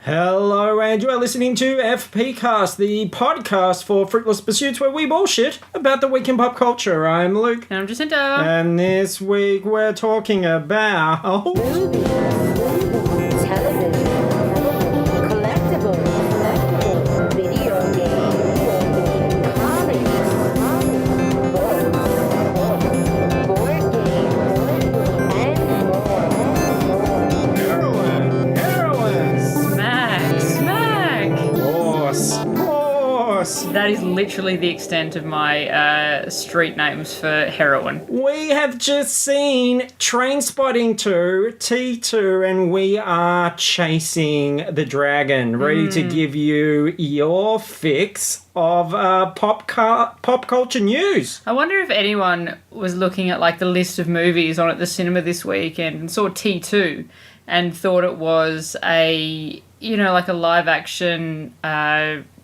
Hello, and you are listening to FPcast, the podcast for Fruitless Pursuits, where we bullshit about the week in pop culture. I'm Luke. And I'm Jacinta. And this week we're talking about... Movies, television, collectibles, video games, comics, books, board games, and more. Heroin. Smack. Horse. That is literally the extent of my street names for heroin. We have just seen Trainspotting 2, T2, and we are chasing the dragon, ready to give you your fix of pop culture news. I wonder if anyone was looking at like the list of movies on at the cinema this week and saw T2 and thought it was a, like a live action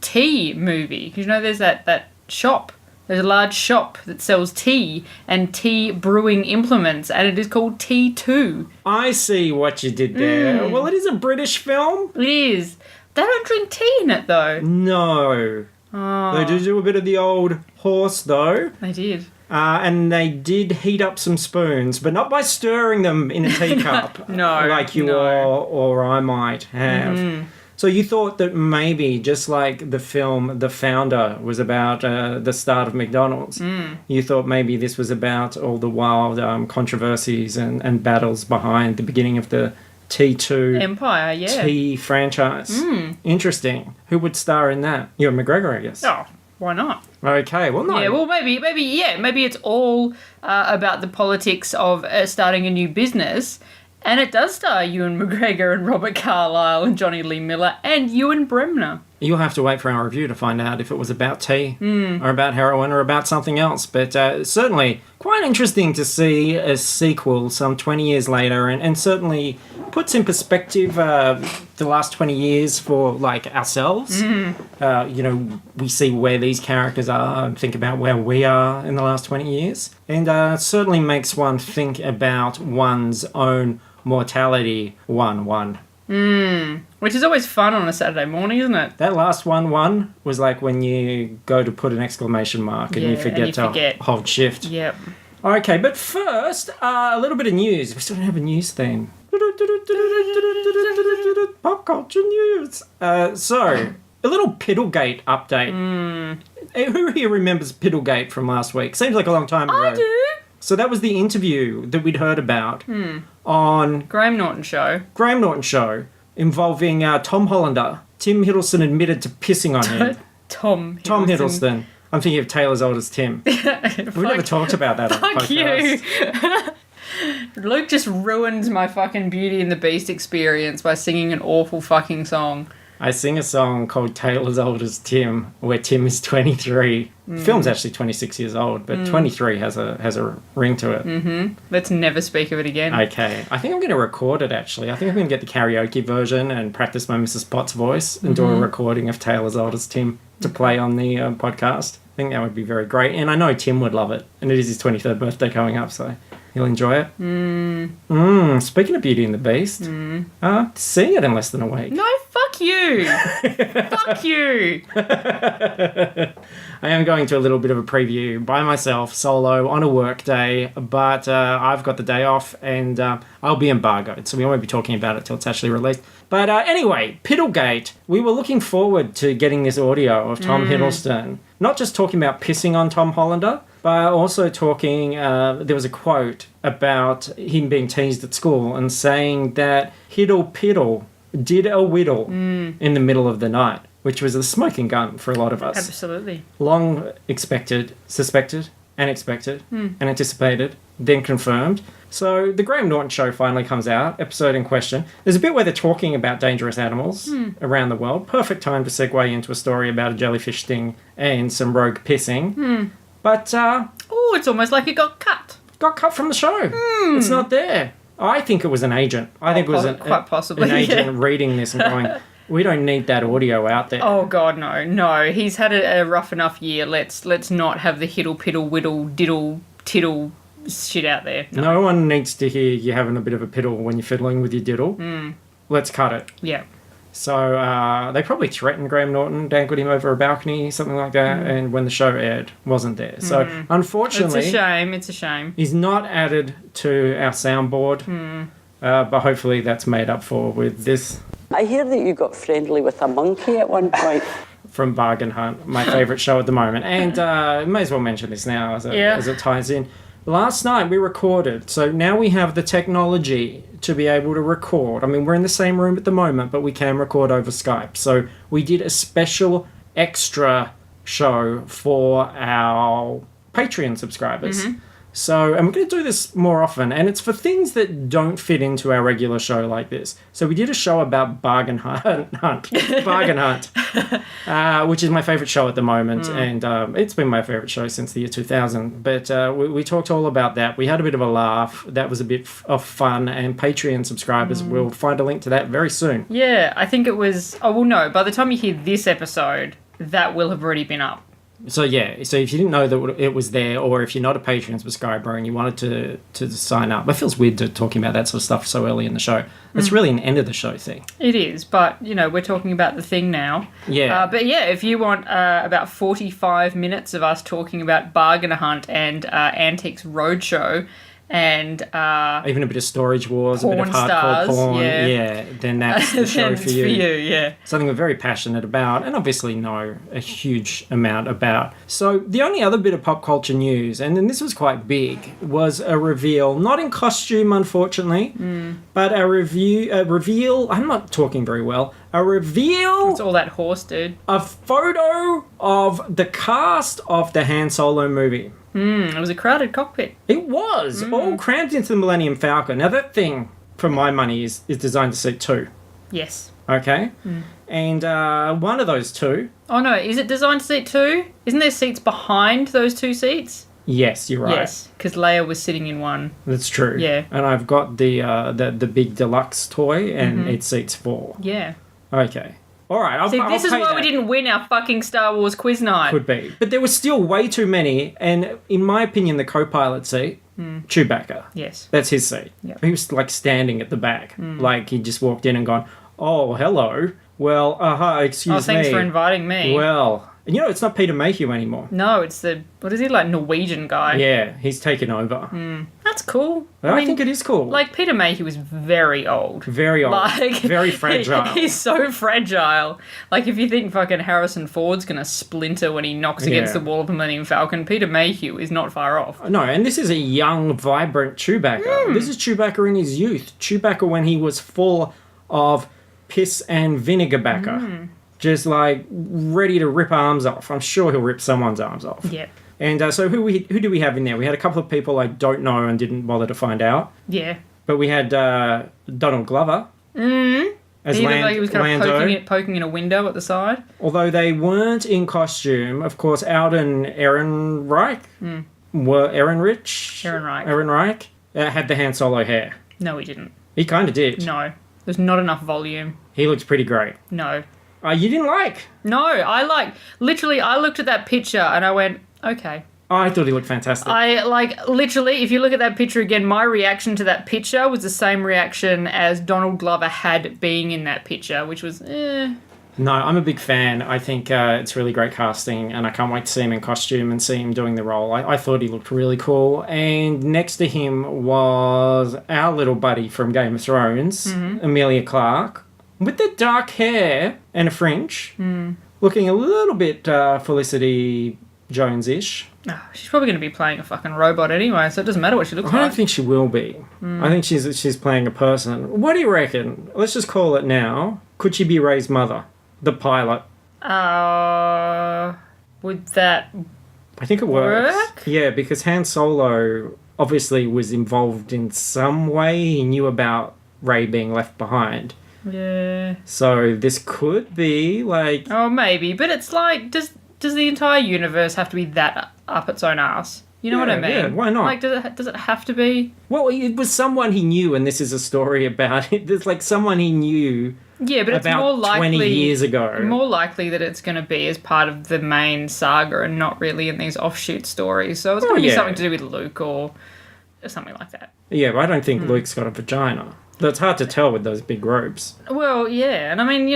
tea movie. Because there's that shop. There's a large shop that sells tea and tea brewing implements, and it is called T2. I see what you did there. Well, it is a British film. It is. They don't drink tea in it, though. No. Oh, They do a bit of the old horse, though. they did. And they did heat up some spoons, but not by stirring them in a teacup. No, Like you no. or I might have. So you thought that maybe, just like the film The Founder was about the start of McDonald's, you thought maybe this was about all the wild controversies and battles behind the beginning of the T2 Empire, yeah. tea franchise. Interesting. Who would star in that? Ewan McGregor, I guess. Oh, why not? Okay, well, no. Yeah, well, maybe it's all about the politics of starting a new business, and it does star Ewan McGregor and Robert Carlyle and Johnny Lee Miller and Ewan Bremner. You'll have to wait for our review to find out if it was about tea or about heroin or about something else. But certainly quite interesting to see a sequel some 20 years later, and certainly puts in perspective the last 20 years for, like, ourselves. We see where these characters are and think about where we are in the last 20 years. And certainly makes one think about one's own mortality 1-1. Which is always fun on a Saturday morning, isn't it? That last 1-1 was like when you go to put an exclamation mark and Yeah, you forget to hold shift. Yep. Okay, but first, a little bit of news. We still don't have a news theme. Pop culture news. So, a little Piddlegate update. Who here remembers Piddlegate from last week? Seems like a long time ago. I do. So that was the interview that we'd heard about on Graham Norton Show. Graham Norton Show involving Tom Hollander. Tim Hiddleston admitted to pissing on him. Tom Hiddleston. I'm thinking of Taylor's oldest Tim. We've never talked about that on the Fuck podcast. you. Luke just ruined my fucking Beauty and the Beast experience by singing an awful fucking song. I sing a song called Taylor's Oldest Tim, where Tim is 23. The film's actually 26 years old, but 23 has a ring to it. Let's never speak of it again. Okay. I think I'm going to record it, actually. I think I'm going to get the karaoke version and practice my Mrs. Potts voice and do a recording of Taylor's Oldest Tim to play on the podcast. I think that would be very great. And I know Tim would love it. And it is his 23rd birthday coming up, so he'll enjoy it. Speaking of Beauty and the Beast, seeing it in less than a week. No, fuck you. Fuck you. I am going to a little bit of a preview by myself, solo, on a work day, but I've got the day off and I'll be embargoed, so we won't be talking about it till it's actually released. But anyway, Piddlegate, we were looking forward to getting this audio of Tom Hiddleston, not just talking about pissing on Tom Hollander, but also talking, there was a quote about him being teased at school and saying that Hiddle Piddle did a whittle in the middle of the night, which was a smoking gun for a lot of us. Absolutely. Long expected, suspected, and expected, and anticipated, then confirmed. So the Graham Norton Show finally comes out, episode in question. There's a bit where they're talking about dangerous animals around the world. Perfect time to segue into a story about a jellyfish sting and some rogue pissing. But, Oh, it's almost like it got cut. got cut from the show. It's not there. I think it was an agent. I think it was quite possibly, an agent reading this and going, we don't need that audio out there. Oh God, no. He's had a rough enough year. Let's not have the hiddle piddle whittle diddle tiddle shit out there. No one needs to hear you having a bit of a piddle when you're fiddling with your diddle. Let's cut it. Yeah. So they probably threatened Graham Norton, dangled him over a balcony, something like that, and when the show aired, wasn't there. So unfortunately... It's a shame. He's not added to our soundboard, but hopefully that's made up for with this I hear that you got friendly with a monkey at one point. from Bargain Hunt, my favourite show at the moment. And may as well mention this now as it ties in. Last night we recorded, so now we have the technology to be able to record. I mean, we're in the same room at the moment, but we can record over Skype. So we did a special extra show for our Patreon subscribers. So, and we're going to do this more often, and it's for things that don't fit into our regular show like this. So we did a show about Bargain Hunt, which is my favourite show at the moment, and it's been my favourite show since the year 2000. But we talked all about that. We had a bit of a laugh. That was a bit of fun, and Patreon subscribers will find a link to that very soon. Yeah, I think it was... Oh, well, no. By the time you hear this episode, that will have already been up. So yeah, so if you didn't know that it was there, or if you're not a Patreon subscriber and you wanted to sign up, it feels weird to talking about that sort of stuff so early in the show. It's really an end of the show thing. It is, but you know we're talking about the thing now. Yeah. But yeah, if you want about 45 minutes of us talking about Bargain Hunt and Antiques Roadshow. And even a bit of Storage Wars, a bit of hardcore stars, porn, then that's the show for you. Yeah. Something we're very passionate about, and obviously know a huge amount about. So the only other bit of pop culture news, and then this was quite big, was a reveal, not in costume, unfortunately, but a reveal. I'm not talking very well. A reveal. It's all that horse, dude. A photo of the cast of the Han Solo movie. It was a crowded cockpit. It was all crammed into the Millennium Falcon. Now that thing, for my money, is designed to seat two. Yes. Okay, and one of those two. Oh no, is it designed to seat two? Isn't there seats behind those two seats? Yes, you're right. Yes, because Leia was sitting in one. That's true. Yeah. And I've got the big deluxe toy, and it seats four. Yeah. Okay. All right. See, this is pay why that. we didn't win our fucking Star Wars quiz night. Could be, but there was still way too many. And in my opinion, the co-pilot seat, Chewbacca. Yes. That's his seat. Yep. He was like standing at the back, like he just walked in and gone, "Oh, hello. Well, excuse me. Oh, thanks for inviting me. Well, you know, it's not Peter Mayhew anymore. No, it's what is he, like, Norwegian guy? Yeah, he's taken over. That's cool. I think it is cool. Like, Peter Mayhew is very old. Very old. Like, very fragile. He's so fragile. Like, if you think fucking Harrison Ford's gonna splinter when he knocks against the wall of the Millennium Falcon, Peter Mayhew is not far off. No, and this is a young, vibrant Chewbacca. This is Chewbacca in his youth. Chewbacca when he was full of piss and vinegar bacca. Just like ready to rip arms off. I'm sure he'll rip someone's arms off. Yeah. And so who do we have in there? We had a couple of people I don't know and didn't bother to find out. Yeah. But we had Donald Glover. As He looked like he was kind Lando. of poking in a window at the side. Although they weren't in costume, of course, Alden Ehrenreich had the Han Solo hair. No, he didn't. He kind of did. No. There's not enough volume. He looked pretty great. No. You didn't like? No, I looked at that picture and I went, okay. Oh, I thought he looked fantastic. Literally, if you look at that picture again, my reaction to that picture was the same reaction as Donald Glover had being in that picture, which was, No, I'm a big fan. I think it's really great casting, and I can't wait to see him in costume and see him doing the role. I thought he looked really cool. And next to him was our little buddy from Game of Thrones, Emilia Clarke, with the dark hair and a fringe, looking a little bit Felicity Jones-ish. oh, she's probably going to be playing a fucking robot anyway, so it doesn't matter what she looks I don't like. think she will be. I think she's playing a person. What do you reckon? Let's just call it now. Could she be Rey's mother? The pilot. Would that... I think it works. Work? Yeah, because Han Solo obviously was involved in some way. He knew about Rey being left behind. Yeah. So this could be like... Oh, maybe, but it's like, does the entire universe have to be that up its own ass? You know what I mean? Yeah, why not? Like, does it have to be? Well, it was someone he knew, and this is a story about it. There's like someone he knew Yeah, but it's about more likely 20 years ago. More likely that it's going to be as part of the main saga and not really in these offshoot stories. So it's going to be something to do with Luke or something like that. Yeah, but I don't think Luke's got a vagina. Though it's hard to tell with those big robes. Well, yeah, and I mean,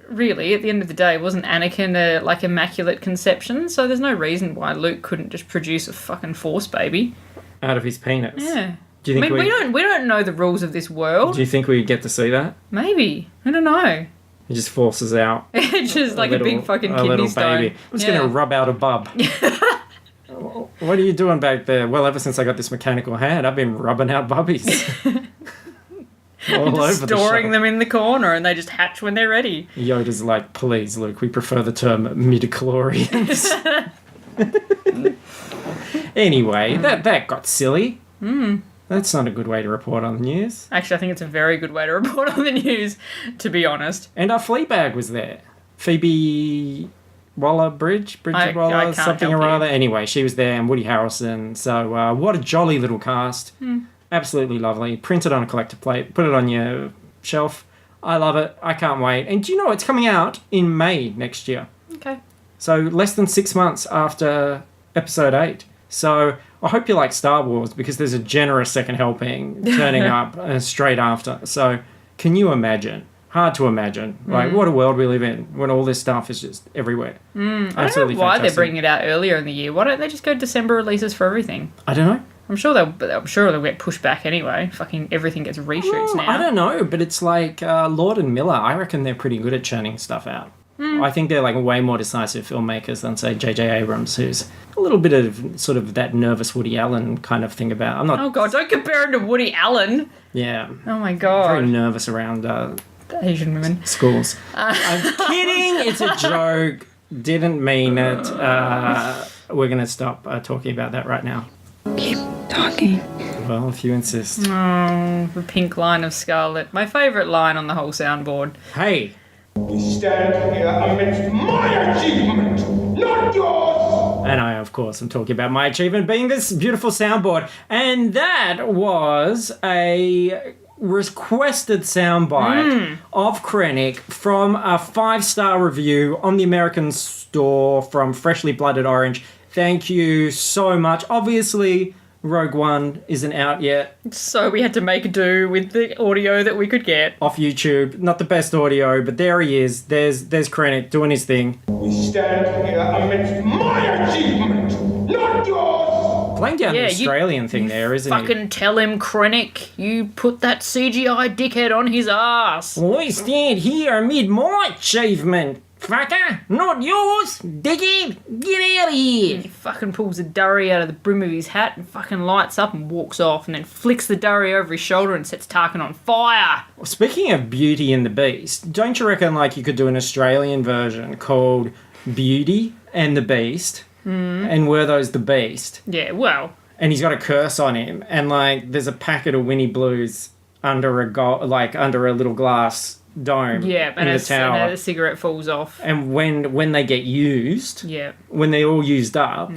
really, at the end of the day, wasn't Anakin like immaculate conception? So there's no reason why Luke couldn't just produce a fucking Force baby Out of his penis. Yeah. Do you think we don't know the rules of this world. Do you think we get to see that? Maybe. I don't know. He just forces out. It's just like a big fucking kidney little stone. baby. I'm just going to rub out a bub. What are you doing back there? Well, ever since I got this mechanical hand, I've been rubbing out bubbies. All over storing the them in the corner and they just hatch when they're ready. Yoda's like, please, Luke, we prefer the term midichlorians. Anyway, that got silly. That's not a good way to report on the news. Actually, I think it's a very good way to report on the news, to be honest. And our Fleabag was there. Phoebe Waller-Bridget Waller, something or other. Anyway, she was there, and Woody Harrelson. So what a jolly little cast. Absolutely lovely. Print it on a collector plate. Put it on your shelf. I love it. I can't wait. And do you know, it's coming out in May next year. Okay. So less than 6 months after episode 8. So I hope you like Star Wars, because there's a generous second helping turning up straight after. So can you imagine? Hard to imagine. Like, what a world we live in when all this stuff is just everywhere. I don't know why they're bringing it out earlier in the year. Why don't they just go December releases for everything? I don't know. I'm sure they'll get pushed back anyway. Fucking everything gets reshoots now. I don't know, but it's like Lord and Miller. I reckon they're pretty good at churning stuff out. I think they're like way more decisive filmmakers than, say, J.J. Abrams, who's a little bit of sort of that nervous Woody Allen kind of thing about. I'm not. Oh god, don't compare him to Woody Allen. Yeah. Oh my god. Very nervous around Asian women. schools. I'm kidding. It's a joke. Didn't mean it. We're gonna stop talking about that right now. Keep talking. Well, if you insist. Oh, the pink line of Scarlet. My favourite line on the whole soundboard. Hey. We stand here amidst my achievement, not yours! And I, of course, am talking about my achievement being this beautiful soundboard. And that was a requested soundbite of Krennic from a 5-star review on the American store from Freshly Blooded Orange. Thank you so much. Obviously, Rogue One isn't out yet. So we had to make do with the audio that we could get. Off YouTube. Not the best audio, but there he is. There's Krennic doing his thing. We stand here amidst my achievement, not yours! Playing down the Australian thing there, isn't he? Fucking tell him, Krennic. You put that CGI dickhead on his ass. We stand here amid my achievement. Fucker, not yours, dickhead, get out of here. He fucking pulls the durry out of the brim of his hat and fucking lights up and walks off and then flicks the durry over his shoulder and sets Tarkin on fire. Speaking of Beauty and the Beast, don't you reckon like you could do an Australian version called Beauty and the Beast? And were those the Beast? Yeah, well. And he's got a curse on him, and like there's a packet of Winnie Blues under under a little glass dome. Yeah, in the tower. And a cigarette falls off. And when they get used, Yeah. when they're all used up,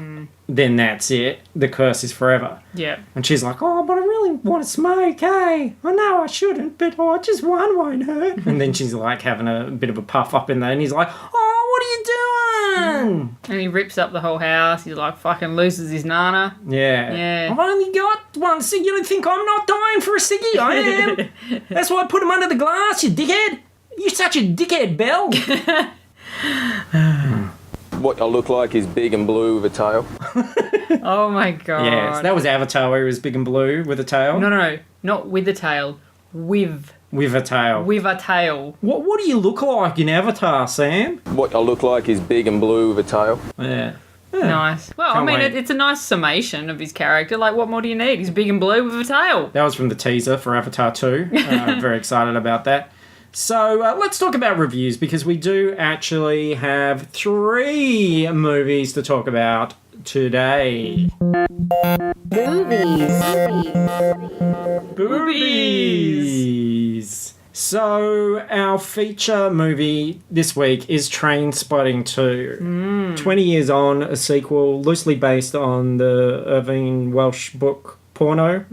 then that's it. The curse is forever. Yeah. And she's like, oh, but I really want to smoke, hey? I know I shouldn't, but just one won't hurt. And then she's like having a bit of a puff up in there, and he's like, oh, what are you doing? And he rips up the whole house. He's like fucking loses his nana. Yeah. Yeah. I've only got one ciggy. You don't think I'm not dying for a ciggy? I am. That's why I put him under the glass, you dickhead. You're such a dickhead, Belle. What I look like is big and blue with a tail. Oh my god. Yes, that was Avatar where he was big and blue with a tail. No, not with a tail. With a tail. With a tail. What do you look like in Avatar, Sam? What I look like is big and blue with a tail. Yeah. Nice. Well, Can't I mean, wait. it's a nice summation of his character. Like, what more do you need? He's big and blue with a tail. That was from the teaser for Avatar 2. Very excited about that. So let's talk about reviews, because we do actually have 3 movies to talk about today. Boobies. So our feature movie this week is Trainspotting 2. 20 years on, a sequel loosely based on the Irving Welsh book Porno.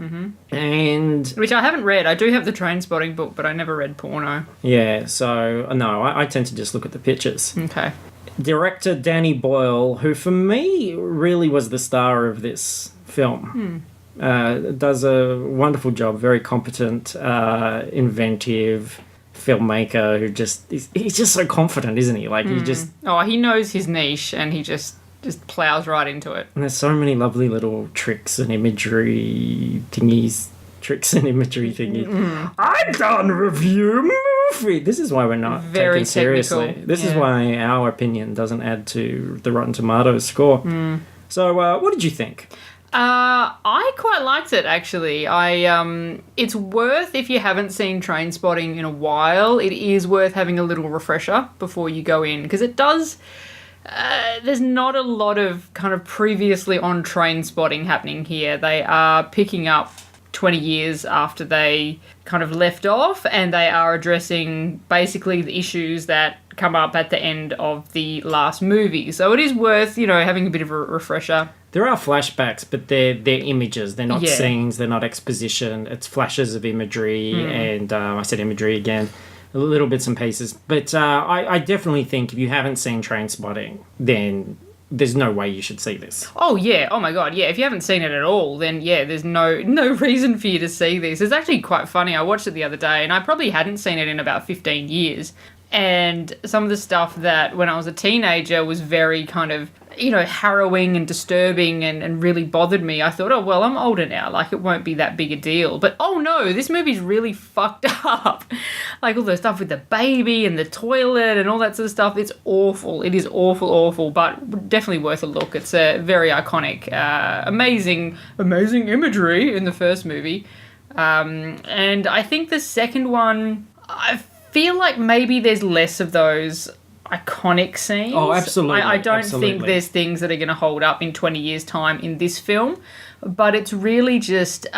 And Which I haven't read. I do have the Trainspotting book, but I never read Porno. yeah, so no, I tend to just look at the pictures. Okay. Director Danny Boyle, who for me really was the star of this film. does a wonderful job, very competent, inventive filmmaker who he's just so confident, isn't he? Like he knows his niche and he just plows right into it. And there's so many lovely little tricks and imagery thingies. I don't review movie. This is why we're not Very taken seriously. technical, This is why our opinion doesn't add to the Rotten Tomatoes score. So, what did you think? I quite liked it, actually. It's worth, if you haven't seen Trainspotting in a while, it is worth having a little refresher before you go in, because it does... there's not a lot of kind of previously on Trainspotting happening here. They are picking up 20 years after they kind of left off, and they are addressing basically the issues that come up at the end of the last movie. So it is worth, having a bit of a refresher. There are flashbacks, but they're images. They're not scenes. They're not exposition. It's flashes of imagery, and I said imagery again, little bits and pieces. But I definitely think if you haven't seen Trainspotting, then there's no way you should see this. Oh, yeah. Oh, my God. Yeah, if you haven't seen it at all, then, there's no reason for you to see this. It's actually quite funny. I watched it the other day, and I probably hadn't seen it in about 15 years. And some of the stuff that, when I was a teenager, was very kind of, harrowing and disturbing and really bothered me. I thought, oh, well, I'm older now. Like, it won't be that big a deal. But, oh, no, this movie's really fucked up. Like, all the stuff with the baby and the toilet and all that sort of stuff. It's awful. It is awful, but definitely worth a look. It's a very iconic, amazing imagery in the first movie. And I think the second one, I feel like maybe there's less of those iconic scenes. Oh, absolutely. I don't think there's things that are going to hold up in 20 years' time in this film, but it's really just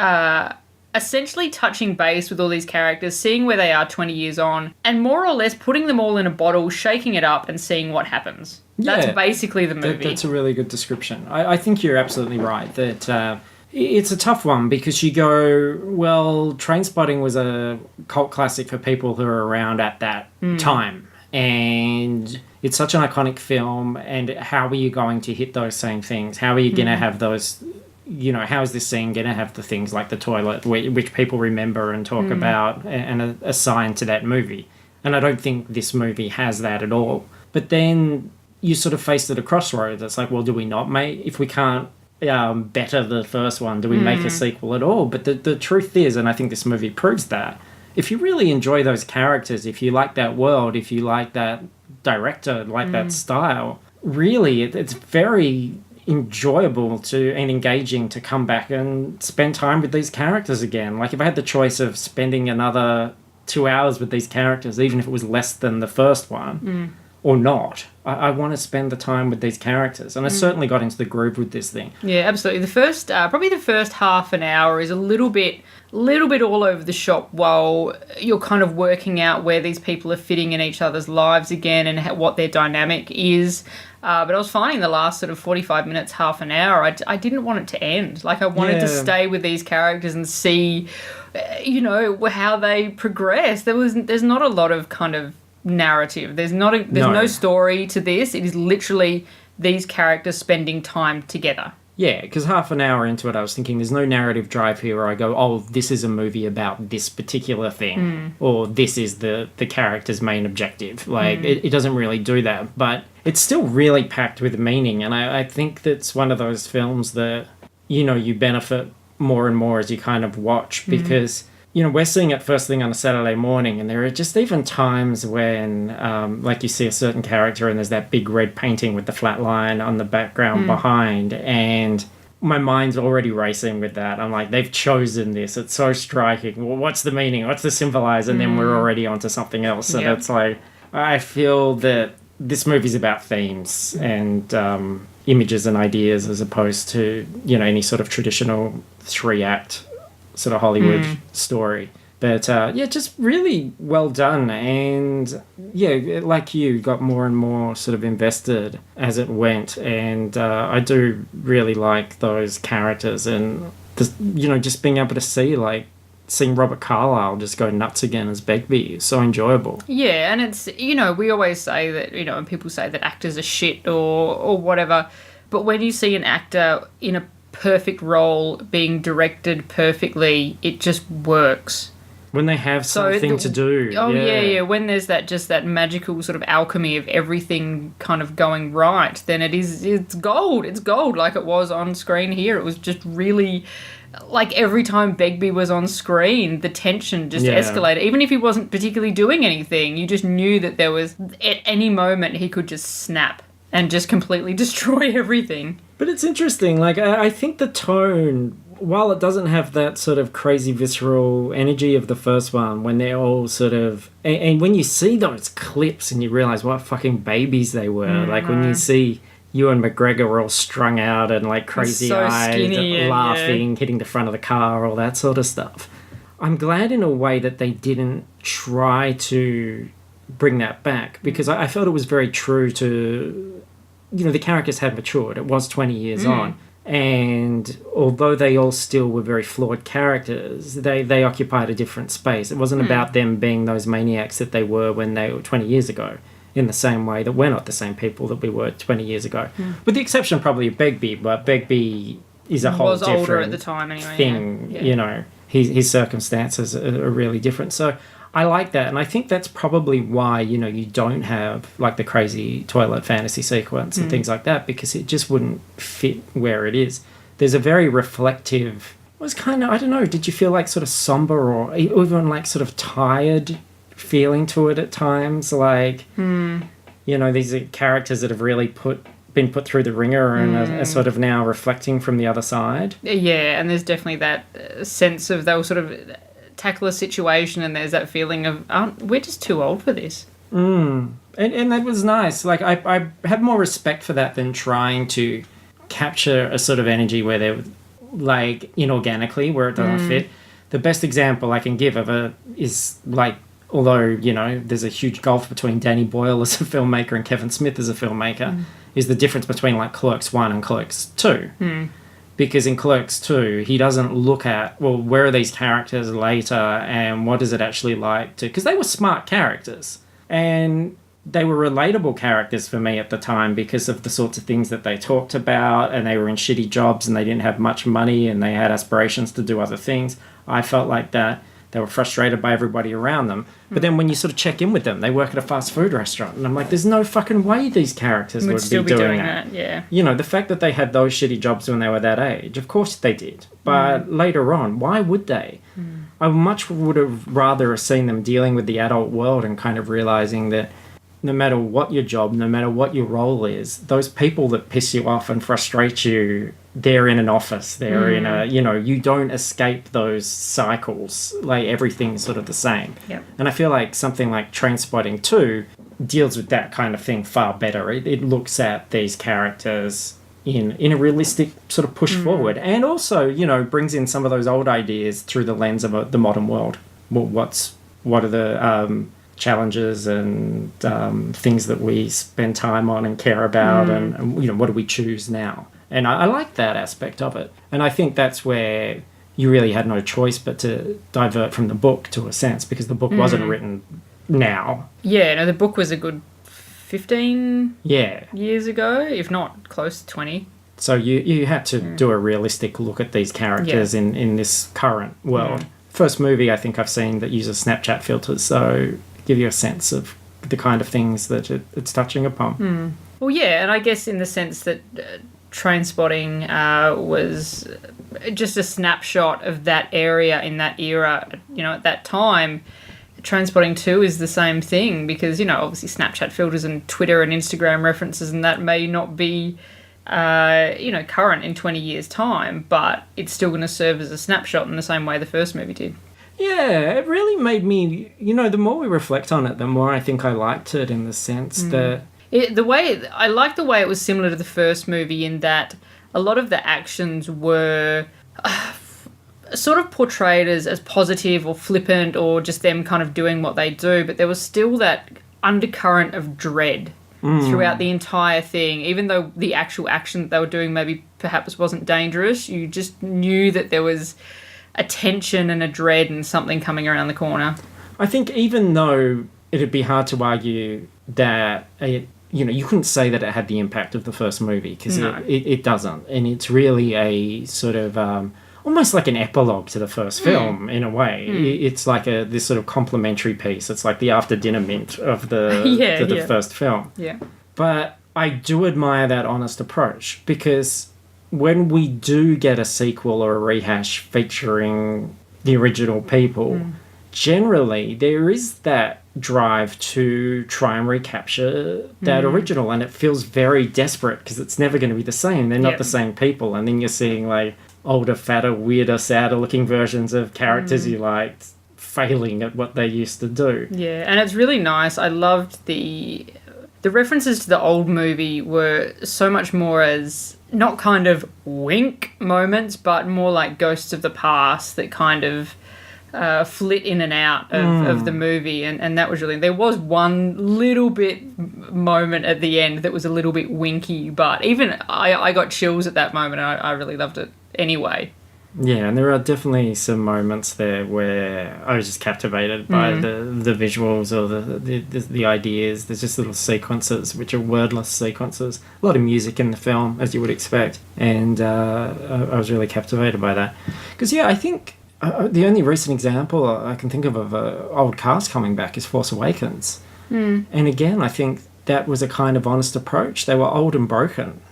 essentially touching base with all these characters, seeing where they are 20 years on, and more or less putting them all in a bottle, shaking it up, and seeing what happens. That's basically the movie. That's a really good description. I think you're absolutely right that... it's a tough one because you go, well, Trainspotting was a cult classic for people who are around at that time. And it's such an iconic film. And how are you going to hit those same things? How are you going to have those, how is this scene going to have the things like the toilet, which people remember and talk about and assign to that movie? And I don't think this movie has that at all. But then you sort of faced at a crossroads. It's like, well, do we not if we can't better the first one, do we make a sequel at all? But the truth is, and I think this movie proves that, if you really enjoy those characters, if you like that world, if you like that director, like that style, really it's very enjoyable and engaging to come back and spend time with these characters again. Like if I had the choice of spending another 2 hours with these characters, even if it was less than the first one, or not, I want to spend the time with these characters. And I certainly got into the groove with this thing. Yeah, absolutely. Probably the first half an hour is a little bit all over the shop while you're kind of working out where these people are fitting in each other's lives again and what their dynamic is. But I was finding the last sort of 45 minutes, half an hour, I didn't want it to end. Like I wanted to stay with these characters and see, how they progress. There's not a lot of kind of narrative. There's no story to this. It is literally these characters spending time together. Yeah, because half an hour into it, I was thinking there's no narrative drive here where I go, oh, this is a movie about this particular thing, or this is the character's main objective. Like, it doesn't really do that, but it's still really packed with meaning, and I think that's one of those films that, you benefit more and more as you kind of watch, because... we're seeing it first thing on a Saturday morning, and there are just even times when, like, you see a certain character and there's that big red painting with the flat line on the background behind, and my mind's already racing with that. I'm like, they've chosen this. It's so striking. Well, what's the meaning? What's the symbolize? And then we're already onto something else. And it's like, I feel that this movie's about themes and images and ideas as opposed to, any sort of traditional 3-act sort of Hollywood story. But just really well done, and like you, got more and more sort of invested as it went, and I do really like those characters, and just being able to seeing Robert Carlyle just go nuts again as Begbie is so enjoyable. Yeah, and it's, we always say that, and people say that actors are shit or whatever, but when you see an actor in a perfect role being directed perfectly, it just works. When they have something to do. Oh, yeah. When there's that magical sort of alchemy of everything kind of going right, then it's gold. It's gold like it was on screen here. It was just really... Like, every time Begbie was on screen, the tension just escalated. Even if he wasn't particularly doing anything, you just knew that there was... At any moment, he could just snap and just completely destroy everything. But it's interesting. Like, I think the tone... While it doesn't have that sort of crazy visceral energy of the first one, when they're all sort of... And when you see those clips and you realise what fucking babies they were, like when you see Ewan McGregor all strung out and like crazy-eyed, laughing, hitting the front of the car, all that sort of stuff. I'm glad in a way that they didn't try to bring that back, because I felt it was very true to... You know, the characters had matured. It was 20 years on. And although they all still were very flawed characters, they occupied a different space. It wasn't about them being those maniacs that they were when they were 20 years ago, in the same way that we're not the same people that we were 20 years ago. With the exception probably of Begbie, but Begbie is a whole different older at the time anyway, thing. You know, his circumstances are really different. So I like that, and I think that's probably why, you know, you don't have like the crazy toilet fantasy sequence and things like that, because it just wouldn't fit where it is. There's a very reflective... It was kind of, I don't know, did you feel like sort of somber or even like sort of tired feeling to it at times? Like, you know, these are characters that have really been put through the ringer and are sort of now reflecting from the other side. Yeah, and there's definitely that sense of they'll sort of... tackle a situation and there's that feeling of we're just too old for this. And that was nice. Like I have more respect for that than trying to capture a sort of energy where they're like inorganically, where it doesn't fit. The best example I can give of it is like, although, you know, there's a huge gulf between Danny Boyle as a filmmaker and Kevin Smith as a filmmaker, is the difference between like Clerks 1 and Clerks 2. Because in Clerks 2, he doesn't look at, well, where are these characters later and what is it actually like to... Because they were smart characters. And they were relatable characters for me at the time because of the sorts of things that they talked about, and they were in shitty jobs and they didn't have much money and they had aspirations to do other things. I felt like that. They were frustrated by everybody around them. But then when you sort of check in with them, they work at a fast food restaurant. And I'm like, there's no fucking way these characters would still be doing that. Yeah. You know, the fact that they had those shitty jobs when they were that age, of course they did. But later on, why would they? I much would have rather seen them dealing with the adult world and kind of realising that no matter what your job, no matter what your role is, those people that piss you off and frustrate you, they're in an office, they're in a, you know, you don't escape those cycles. Like, everything's sort of the same. Yep. And I feel like something like Trainspotting 2 deals with that kind of thing far better. It looks at these characters in a realistic sort of push forward, and also, you know, brings in some of those old ideas through the lens of the modern world. Well, what are the challenges and things that we spend time on and care about, and, you know, what do we choose now? And I like that aspect of it. And I think that's where you really had no choice but to divert from the book to a sense, because the book wasn't written now. Yeah, no, the book was a good 15 Yeah. years ago, if not close to 20. So you had to do a realistic look at these characters in this current world. First movie I think I've seen that uses Snapchat filters, so give you a sense of the kind of things that it's touching upon. Well, yeah, and I guess in the sense that Trainspotting was just a snapshot of that area in that era, you know, at that time. Trainspotting 2 is the same thing, because, you know, obviously Snapchat filters and Twitter and Instagram references and that may not be, you know, current in 20 years' time, but it's still going to serve as a snapshot in the same way the first movie did. Yeah, it really made me, you know, the more we reflect on it, the more I think I liked it, in the sense that... I like the way it was similar to the first movie, in that a lot of the actions were sort of portrayed as positive or flippant, or just them kind of doing what they do, but there was still that undercurrent of dread throughout the entire thing. Even though the actual action that they were doing maybe perhaps wasn't dangerous, you just knew that there was a tension and a dread and something coming around the corner. I think even though it'd be hard to argue that you couldn't say that it had the impact of the first movie, because No. it doesn't. And it's really a sort of almost like an epilogue to the first film in a way. It's like this sort of complementary piece. It's like the after dinner mint of the first film. Yeah. But I do admire that honest approach, because when we do get a sequel or a rehash featuring the original people, generally there is that drive to try and recapture that original, and it feels very desperate because it's never going to be the same. They're not the same people, and then you're seeing like older, fatter, weirder, sadder looking versions of characters you liked failing at what they used to do. Yeah, and it's really nice. I loved the references to the old movie were so much more as not kind of wink moments, but more like ghosts of the past that kind of flit in and out of the movie, and that was really... There was one little bit moment at the end that was a little bit winky, but even I got chills at that moment, and I really loved it anyway. Yeah, and there are definitely some moments there where I was just captivated by the visuals or the ideas. There's just little sequences, which are wordless sequences. A lot of music in the film, as you would expect, and I was really captivated by that. Because, I think the only recent example I can think of an old cast coming back is Force Awakens. And again, I think that was a kind of honest approach. They were old and broken,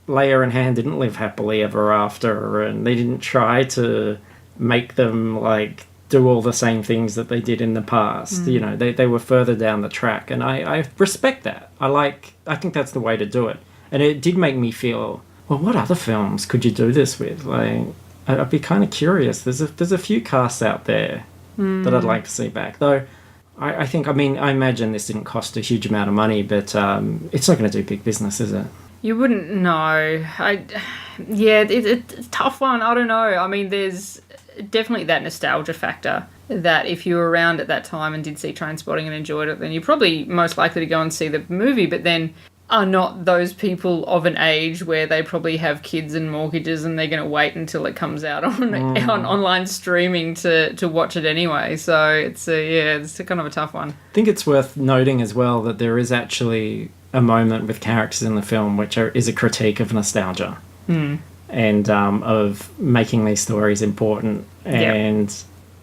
Leia and Han didn't live happily ever after, and they didn't try to make them like do all the same things that they did in the past. They were further down the track, and I respect that. I think that's the way to do it. And it did make me feel, well, what other films could you do this with? Like, I'd be kind of curious. There's a few casts out there that I'd like to see back, though. I imagine this didn't cost a huge amount of money, but it's not going to do big business, is it? You wouldn't know. It's a tough one. I don't know. I mean, there's definitely that nostalgia factor that if you were around at that time and did see Trainspotting and enjoyed it, then you're probably most likely to go and see the movie, but then are not those people of an age where they probably have kids and mortgages and they're going to wait until it comes out on online streaming to watch it anyway. So it's a kind of a tough one. I think it's worth noting as well that there is actually a moment with characters in the film which is a critique of nostalgia and of making these stories important, and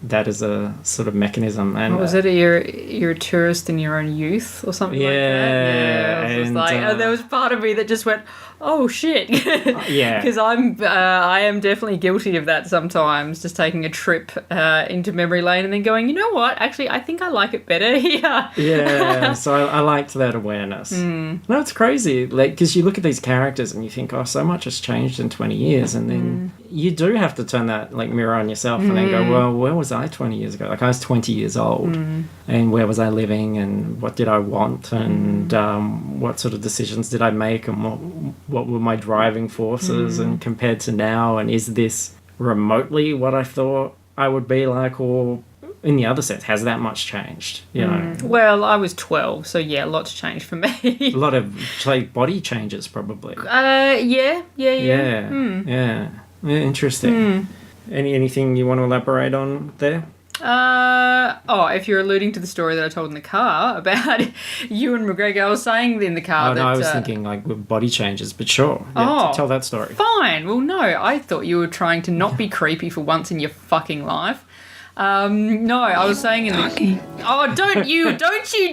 that is a sort of mechanism. And what was it? You're a tourist in your own youth or something like that? Yeah, I was just like, there was part of me that just went, oh shit. Because I am definitely guilty of that sometimes, just taking a trip into memory lane and then going, you know what, actually I think I like it better here. Yeah, so I liked that awareness. No, it's crazy, like, because you look at these characters and you think, oh, so much has changed in 20 years, and then you do have to turn that like mirror on yourself and then go, well, where was I 20 years ago? Like, I was 20 years old, and where was I living, and what did I want, and what sort of decisions did I make, and what were my driving forces, and compared to now, and is this remotely what I thought I would be like, or in the other sense, has that much changed? Well, I was 12, so yeah, lots changed for me. A lot of body changes, probably. Yeah. Yeah, interesting. Anything you want to elaborate on there? If you're alluding to the story that I told in the car about Ewan McGregor, I was saying in the car I was thinking like with body changes, but sure. Yeah, tell that story. Fine. Well, no, I thought you were trying to not be creepy for once in your fucking life. No, I was saying in the... Oh, don't you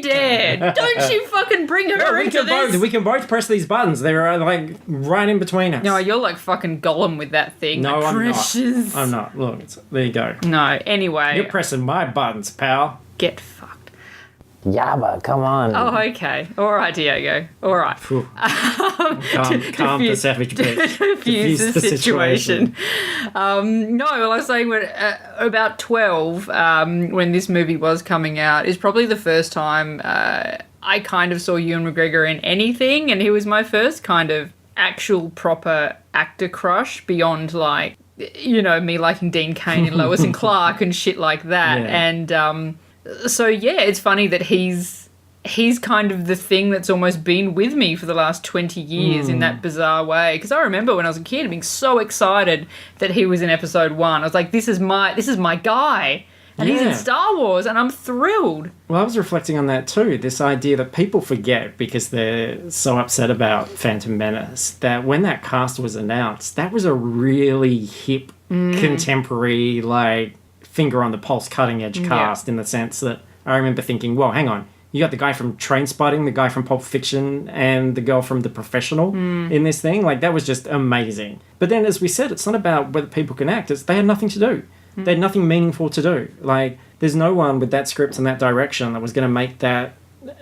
dare! Don't you fucking bring her into this! We can both press these buttons. They're like right in between us. No, you're like fucking Gollum with that thing. No, like, Precious. I'm not. Look, there you go. No, anyway. You're pressing my buttons, pal. Get fucked. Yabba, come on. Oh, okay. All right, Diego. All right. Calm the savage bitch. Diffuse the situation. No, well, I was saying when about 12, when this movie was coming out, is probably the first time I kind of saw Ewan McGregor in anything, and he was my first kind of actual proper actor crush beyond like, me liking Dean Cain and Lois and Clark and shit like that. Yeah. And so yeah, it's funny that he's kind of the thing that's almost been with me for the last 20 years in that bizarre way. Because I remember when I was a kid being so excited that he was in episode 1. I was like, this is my guy. And he's Yeah. in Star Wars, and I'm thrilled. Well, I was reflecting on that too. This idea that people forget because they're so upset about Phantom Menace that when that cast was announced, that was a really hip, contemporary, like finger on the pulse, cutting edge cast in the sense that I remember thinking, well, hang on. You got the guy from Trainspotting, the guy from Pulp Fiction, and the girl from The Professional in this thing. Like, that was just amazing. But then, as we said, it's not about whether people can act. They had nothing to do. They had nothing meaningful to do. Like, there's no one with that script and that direction that was going to make that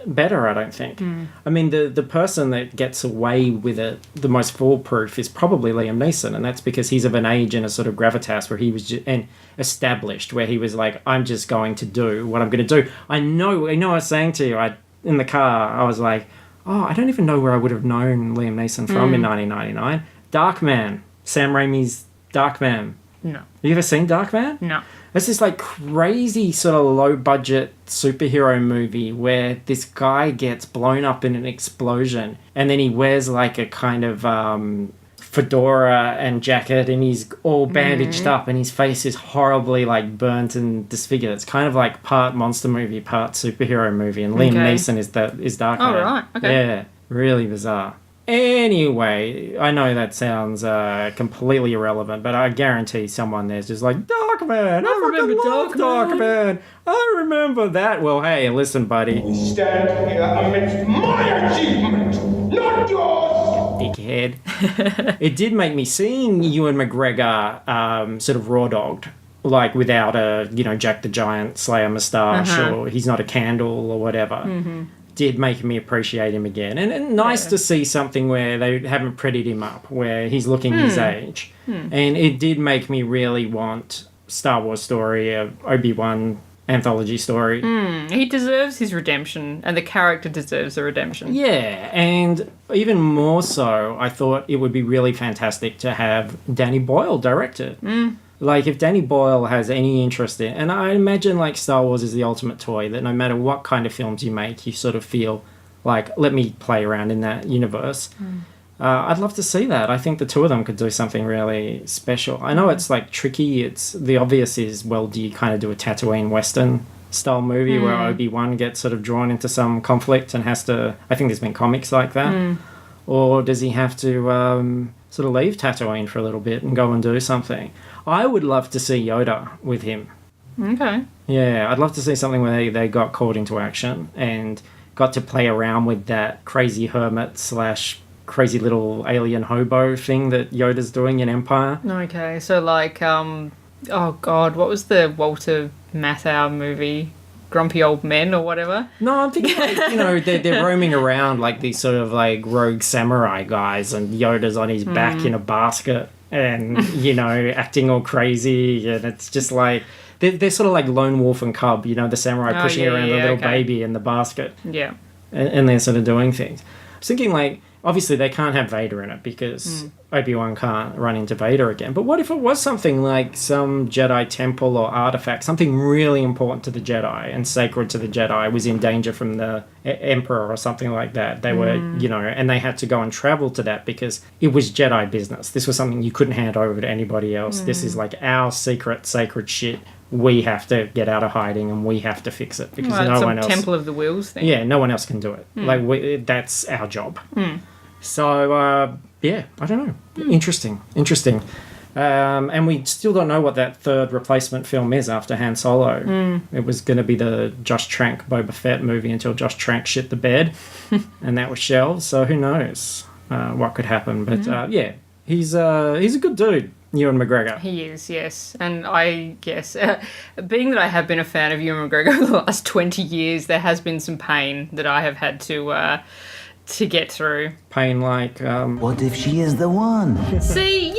better, I don't think. I mean, the person that gets away with it the most foolproof is probably Liam Neeson, and that's because he's of an age and a sort of gravitas where he was and established, where he was like, I'm just going to do what I'm going to do. I know I was saying to you, in the car, I was like, oh, I don't even know where I would have known Liam Neeson from in 1999. Darkman, Sam Raimi's Darkman. No. Have you ever seen Darkman? No. It's this like crazy sort of low budget superhero movie where this guy gets blown up in an explosion and then he wears like a kind of fedora and jacket and he's all bandaged up and his face is horribly like burnt and disfigured. It's kind of like part monster movie, part superhero movie, and Liam Neeson is Darkman. Oh, right. Okay. Yeah, really bizarre. Anyway, I know that sounds completely irrelevant, but I guarantee someone there's just like, Darkman! I remember Darkman! I remember that. Well, hey, listen, buddy. We stand here amidst my achievement, not yours! Dickhead. It did make me seeing Ewan McGregor sort of raw-dogged, like without a, Jack the Giant Slayer moustache or he's not a candle or whatever. Did make me appreciate him again. And nice to see something where they haven't prettied him up, where he's looking his age. And it did make me really want Star Wars story, a Obi-Wan anthology story. He deserves his redemption, and the character deserves a redemption. Yeah, and even more so, I thought it would be really fantastic to have Danny Boyle direct it. Like, if Danny Boyle has any interest in... And I imagine, like, Star Wars is the ultimate toy, that no matter what kind of films you make, you sort of feel like, let me play around in that universe. I'd love to see that. I think the two of them could do something really special. I know it's, like, tricky. It's the obvious is, well, do you kind of do a Tatooine Western style movie where Obi-Wan gets sort of drawn into some conflict and has to... I think there's been comics like that. Or does he have to sort of leave Tatooine for a little bit and go and do something? I would love to see Yoda with him. Okay. Yeah, I'd love to see something where they got called into action and got to play around with that crazy hermit / crazy little alien hobo thing that Yoda's doing in Empire. Okay, so like, oh God, what was the Walter Matthau movie? Grumpy Old Men or whatever? No, I'm thinking like, they're roaming around like these sort of like rogue samurai guys and Yoda's on his back in a basket and, acting all crazy, and it's just like... They're sort of like Lone Wolf and Cub, the samurai pushing around the little baby in the basket. Yeah. And they're sort of doing things. I was thinking, like, obviously they can't have Vader in it because Obi-Wan can't run into Vader again. But what if it was something like some Jedi temple or artifact, something really important to the Jedi and sacred to the Jedi was in danger from the Emperor or something like that. They were, and they had to go and travel to that because it was Jedi business. This was something you couldn't hand over to anybody else. This is like our secret, sacred shit. We have to get out of hiding and we have to fix it because no one else... Temple of the Wheels thing. Yeah, no one else can do it. Like, that's our job. So, I don't know. Interesting. And we still don't know what that third replacement film is after Han Solo. It was going to be the Josh Trank Boba Fett movie until Josh Trank shit the bed, and that was shelved. So who knows what could happen? But he's a good dude. Ewan McGregor. He is, yes. And I guess, being that I have been a fan of Ewan McGregor over the last 20 years, there has been some pain that I have had to get through. Pain like... What if she is the one? See,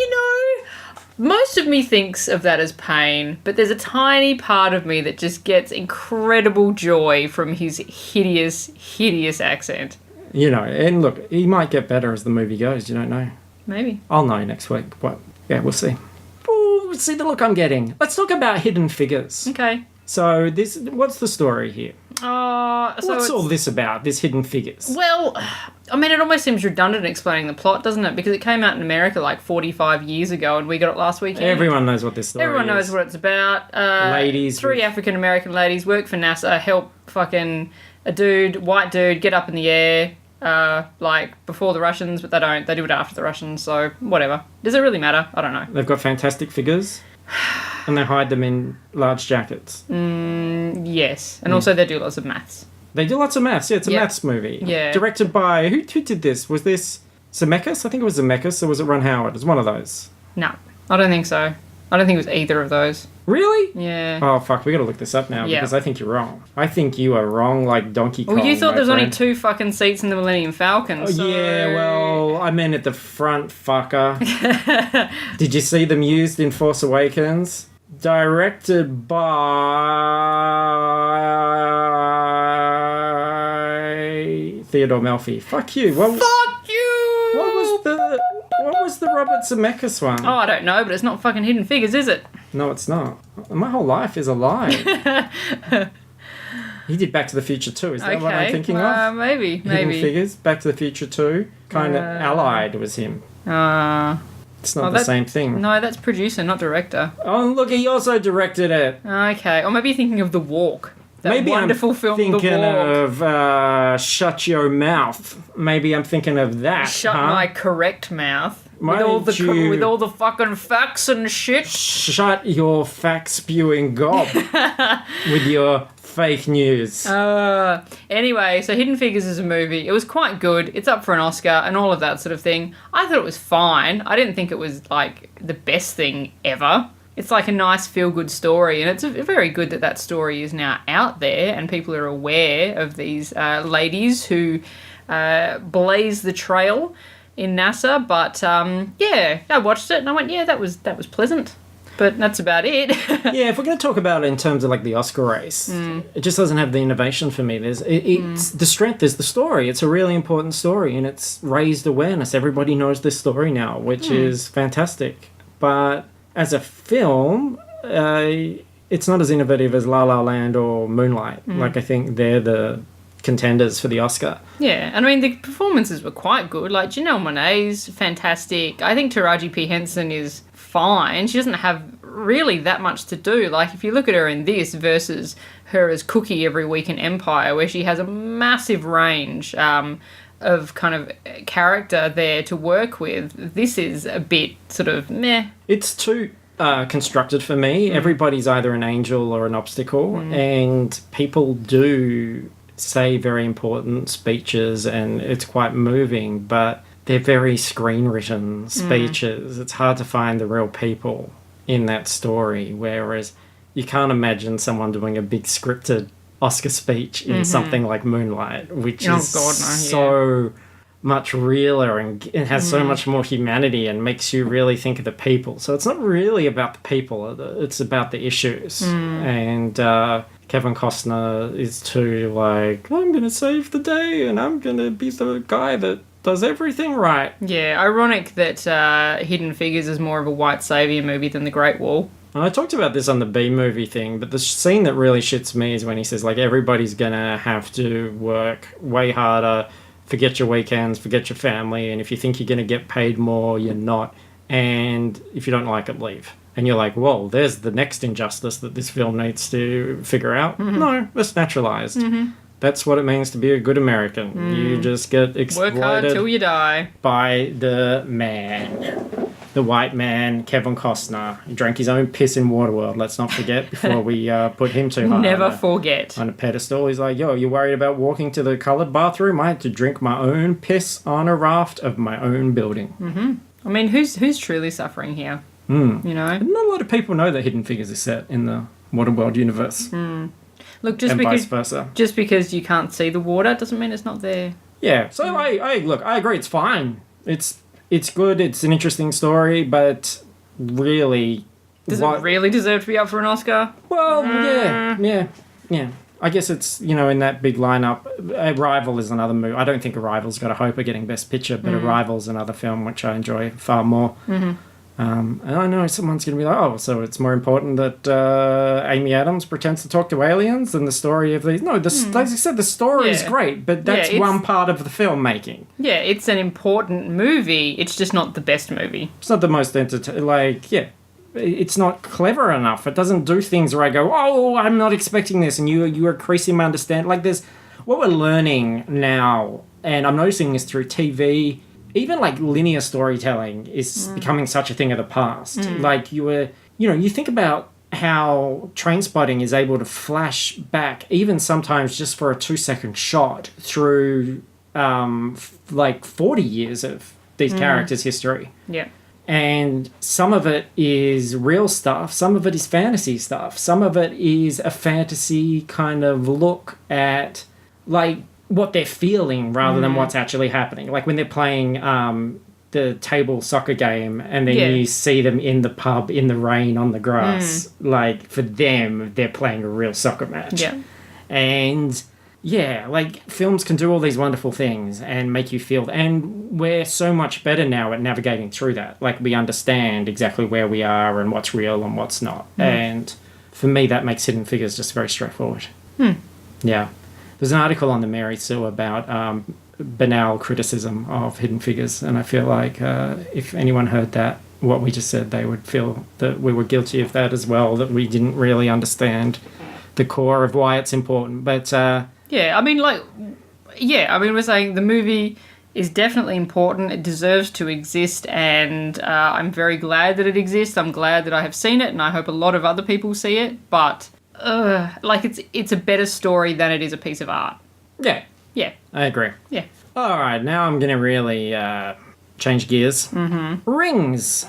most of me thinks of that as pain, but there's a tiny part of me that just gets incredible joy from his hideous, hideous accent. And look, he might get better as the movie goes, you don't know. Maybe. I'll know next week, but... Yeah, we'll see. Ooh, see the look I'm getting. Let's talk about Hidden Figures. Okay. So what's the story here? So What's all this about, this Hidden Figures? Well, I mean, it almost seems redundant explaining the plot, doesn't it? Because it came out in America like 45 years ago and we got it last weekend. Everyone knows what this story Everyone knows is. what it's about. Ladies. Three African-American ladies work for NASA, help fucking a white dude, get up in the air, like, before the Russians, but they don't. They do it after the Russians, so whatever. Does it really matter? I don't know. They've got fantastic figures, and they hide them in large jackets. Yes. And also they do lots of maths. They do lots of maths. Yeah, it's a maths movie. Yeah. Directed by... Who did this? Was this Zemeckis? I think it was Zemeckis, or was it Ron Howard? It was one of those. No, I don't think so. I don't think it was either of those. Really? Yeah. Oh, fuck. We gotta look this up now, because I think you're wrong. I think you are wrong like Donkey Kong, Well, you thought there was only friend. 2 fucking seats in the Millennium Falcon, so... Yeah, well, I meant at the front, fucker. Did you see them used in Force Awakens? Directed by Theodore Melfi. Fuck you. Fuck you! What was the Robert Zemeckis one? Oh, I don't know, but it's not fucking Hidden Figures, is it? No, it's not. My whole life is a lie. He did Back to the Future 2. Is that what I'm thinking of? Maybe. Hidden Figures, Back to the Future 2. Kind of allied was him. It's not the same thing. No, that's producer, not director. Oh, look, he also directed it. Okay, or maybe you're thinking of The Walk. That Maybe wonderful I'm film, thinking The Walk. of Shut Your Mouth. Maybe I'm thinking of that. Shut my correct mouth. Why with all don't with all the fucking facts and shit. Shut your fact-spewing gob with your fake news. Anyway, so Hidden Figures is a movie. It was quite good. It's up for an Oscar and all of that sort of thing. I thought it was fine. I didn't think it was, like, the best thing ever. It's like a nice feel-good story, and it's very good that story is now out there and people are aware of these ladies who blaze the trail in NASA. But, yeah, I watched it and I went, yeah, that was pleasant. But that's about it. Yeah, if we're going to talk about it in terms of like the Oscar race, it just doesn't have the innovation for me. It's the strength is the story. It's a really important story, and it's raised awareness. Everybody knows this story now, which is fantastic. But as a film, it's not as innovative as La La Land or Moonlight. Like, I think they're the contenders for the Oscar. Yeah, and I mean, the performances were quite good. Like, Janelle Monáe's fantastic. I think Taraji P. Henson is fine. She doesn't have really that much to do. Like, if you look at her in this versus her as Cookie every week in Empire, where she has a massive range of kind of character there to work with, this is a bit sort of meh. It's too constructed for me. Everybody's either an angel or an obstacle, and people do say very important speeches, and it's quite moving, but they're very screen-written speeches. It's hard to find the real people in that story, whereas you can't imagine someone doing a big scripted Oscar speech in something like Moonlight, which is so much realer and it has so much more humanity and makes you really think of the people. So it's not really about the people, it's about the issues. And Kevin Costner is too like, I'm going to save the day and I'm going to be the guy that does everything right. Yeah, ironic that Hidden Figures is more of a white saviour movie than The Great Wall. And I talked about this on the B-movie thing, but the scene that really shits me is when he says, like, everybody's going to have to work way harder, forget your weekends, forget your family, and if you think you're going to get paid more, you're not. And if you don't like it, leave. And you're like, whoa, there's the next injustice that this film needs to figure out. No, that's naturalised. That's what it means to be a good American. You just get exploited. Work hard till you die. By the man. The white man, Kevin Costner. He drank his own piss in Waterworld, let's not forget, before we put him too high. Never forget. On a pedestal. He's like, yo, you worried about walking to the coloured bathroom? I had to drink my own piss on a raft of my own building. I mean, who's truly suffering here? You know? Not a lot of people know that Hidden Figures is set in the Waterworld universe. Look, and vice versa. Just because you can't see the water doesn't mean it's not there. Yeah, so I agree, it's fine. It's good, it's an interesting story, but really... Does it really deserve to be up for an Oscar? Well, yeah. I guess it's, in that big lineup. Arrival is another movie. I don't think Arrival's got a hope of getting Best Picture, but Arrival's another film which I enjoy far more. And I know someone's going to be like, oh, so it's more important that Amy Adams pretends to talk to aliens than the story of these. No, like I said, the story is Yeah. great, but that's Yeah, one part of the filmmaking. Yeah, it's an important movie. It's just not the best movie. It's not the most it's not clever enough. It doesn't do things where I go, oh, I'm not expecting this, and you increasing my understanding. Like, there's what we're learning now, and I'm noticing this through TV. Even like linear storytelling is becoming such a thing of the past. Like you think about how Trainspotting is able to flash back, even sometimes just for a 2-second shot, through like 40 years of these characters' history. Yeah. And some of it is real stuff, some of it is fantasy stuff, some of it is a fantasy kind of look at like what they're feeling rather than what's actually happening. Like when they're playing the table soccer game and then you see them in the pub in the rain on the grass. Like for them, they're playing a real soccer match. Yeah. And yeah, like films can do all these wonderful things and make you feel, and we're so much better now at navigating through that. Like we understand exactly where we are and what's real and what's not. And for me, that makes Hidden Figures just very straightforward. Yeah. There's an article on the Mary Sue about banal criticism of Hidden Figures, and I feel like if anyone heard that, what we just said, they would feel that we were guilty of that as well, that we didn't really understand the core of why it's important. But we're saying the movie is definitely important. It deserves to exist, and I'm very glad that it exists. I'm glad that I have seen it, and I hope a lot of other people see it. But it's a better story than it is a piece of art. yeah, Yeah, I agree. yeah. All right, now I'm going to really change gears. Rings.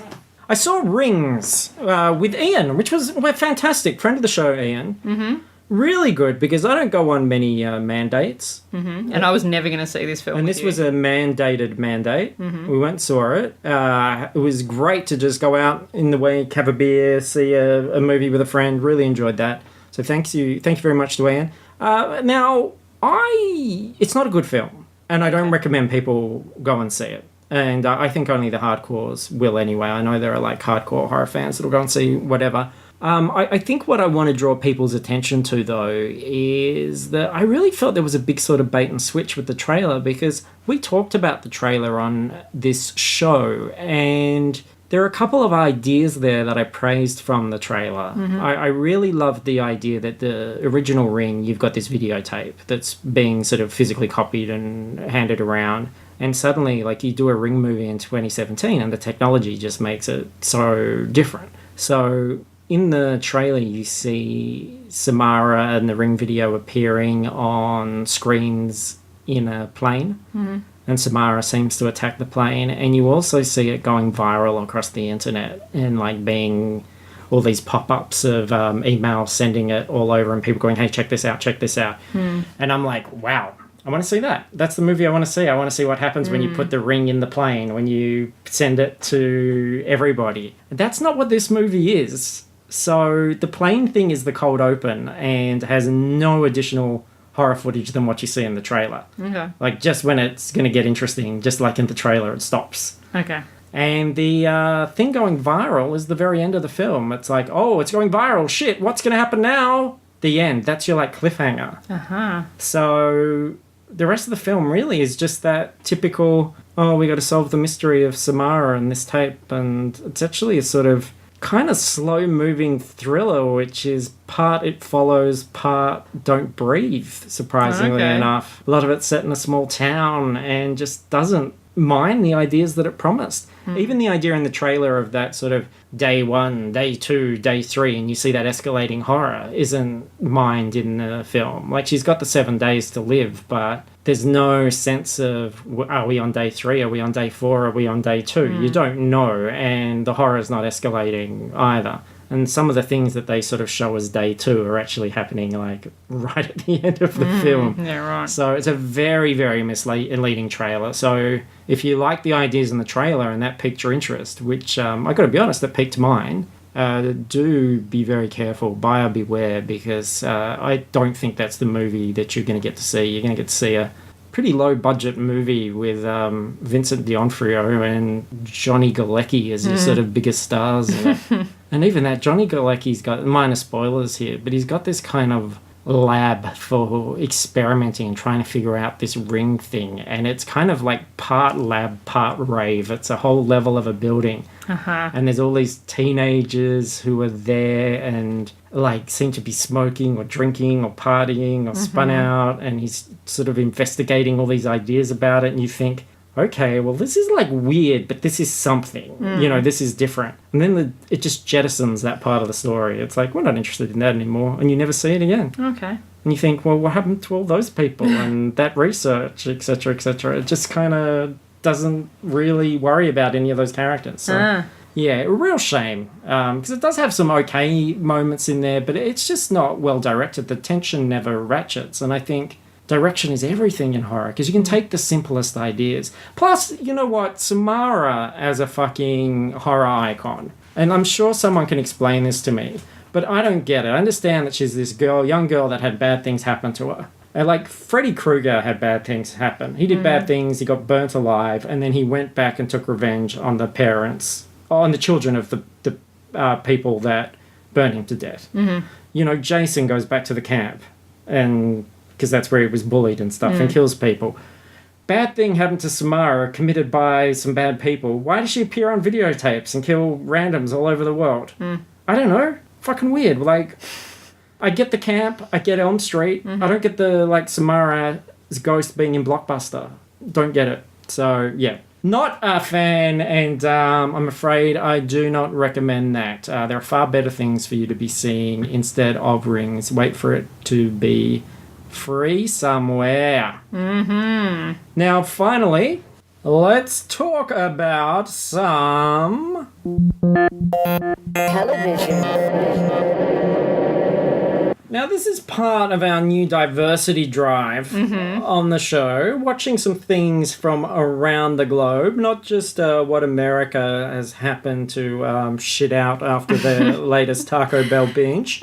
I saw Rings with Ian, which was fantastic. Friend of the show, Ian. Really good, because I don't go on many mandates. And I was never going to see this film. And this was a mandated mandate. We went and saw it. It was great to just go out in the week, have a beer, see a movie with a friend. Really enjoyed that. So thank you very much to Ian. Now, it's not a good film, and I don't recommend people go and see it. And I think only the hardcores will anyway. I know there are like hardcore horror fans that'll go and see whatever. I think what I want to draw people's attention to, though, is that I really felt there was a big sort of bait and switch with the trailer, because we talked about the trailer on this show, and there are a couple of ideas there that I praised from the trailer. I really loved the idea that the original Ring, you've got this videotape that's being sort of physically copied and handed around, and suddenly, like, you do a Ring movie in 2017 and the technology just makes it so different. So in the trailer, you see Samara and the Ring video appearing on screens in a plane, and Samara seems to attack the plane, and you also see it going viral across the internet and like being all these pop-ups of emails sending it all over, and people going, hey, check this out. And I'm like, wow, I want to see that. That's the movie I want to see. I want to see what happens when you put the Ring in the plane, when you send it to everybody. That's not what this movie is. So the plane thing is the cold open and has no additional horror footage than what you see in the trailer. Okay. Like, just when it's going to get interesting, just like in the trailer, it stops. Okay. And the thing going viral is the very end of the film. It's like, oh, it's going viral. Shit, what's going to happen now? The end. That's your, like, cliffhanger. So the rest of the film really is just that typical, oh, we got to solve the mystery of Samara and this tape. And it's actually a sort of kind of slow-moving thriller, which is part It Follows, part Don't Breathe, surprisingly enough. A lot of it's set in a small town and just doesn't mind the ideas that it promised. Even the idea in the trailer of that sort of day 1, day 2, day 3, and you see that escalating horror isn't mined in the film. Like, she's got the 7 days to live, but there's no sense of, are we on day 3, are we on day 4, are we on day 2? You don't know, and the horror's not escalating either. And some of the things that they sort of show as day 2 are actually happening, like, right at the end of the film. Yeah, right. So it's a very, very misleading trailer. So if you like the ideas in the trailer and that piqued your interest, which, I got to be honest, that piqued mine, do be very careful. Buyer beware, because I don't think that's the movie that you're going to get to see. You're going to get to see a pretty low budget movie with Vincent D'Onofrio and Johnny Galecki as his sort of biggest stars. And even that, Johnny Galecki's got, minor spoilers here, but he's got this kind of lab for experimenting and trying to figure out this ring thing. And it's kind of like part lab, part rave. It's a whole level of a building. And there's all these teenagers who are there and like seem to be smoking or drinking or partying or spun out, and he's sort of investigating all these ideas about it, and you think, okay, well, this is like weird, but this is something. You know, this is different. And then it just jettisons that part of the story. It's like, we're not interested in that anymore, and you never see it again. Okay. And you think, well, what happened to all those people and that research, etc., etc.? It just kind of doesn't really worry about any of those characters. So, yeah, a real shame, because it does have some okay moments in there, but it's just not well directed. The tension never ratchets, and I think direction is everything in horror, because you can take the simplest ideas. Plus, you know what? Samara as a fucking horror icon, and I'm sure someone can explain this to me, but I don't get it. I understand that she's this young girl that had bad things happen to her. And like Freddy Krueger had bad things happen. He did bad things, he got burnt alive, and then he went back and took revenge on the parents, on the children of the people that burned him to death. You know, Jason goes back to the camp, and because that's where he was bullied and stuff, and kills people. Bad thing happened to Samara, committed by some bad people. Why does she appear on videotapes and kill randoms all over the world? I don't know. Fucking weird. Like, I get the camp, I get Elm Street. I don't get the, like, Samara's ghost being in Blockbuster. Don't get it. So, yeah. Not a fan, and I'm afraid I do not recommend that. There are far better things for you to be seeing instead of Rings. Wait for it to be free somewhere. Now, finally, let's talk about some Television. Now, this is part of our new diversity drive on the show, watching some things from around the globe, not just what America has happened to shit out after their latest Taco Bell binge.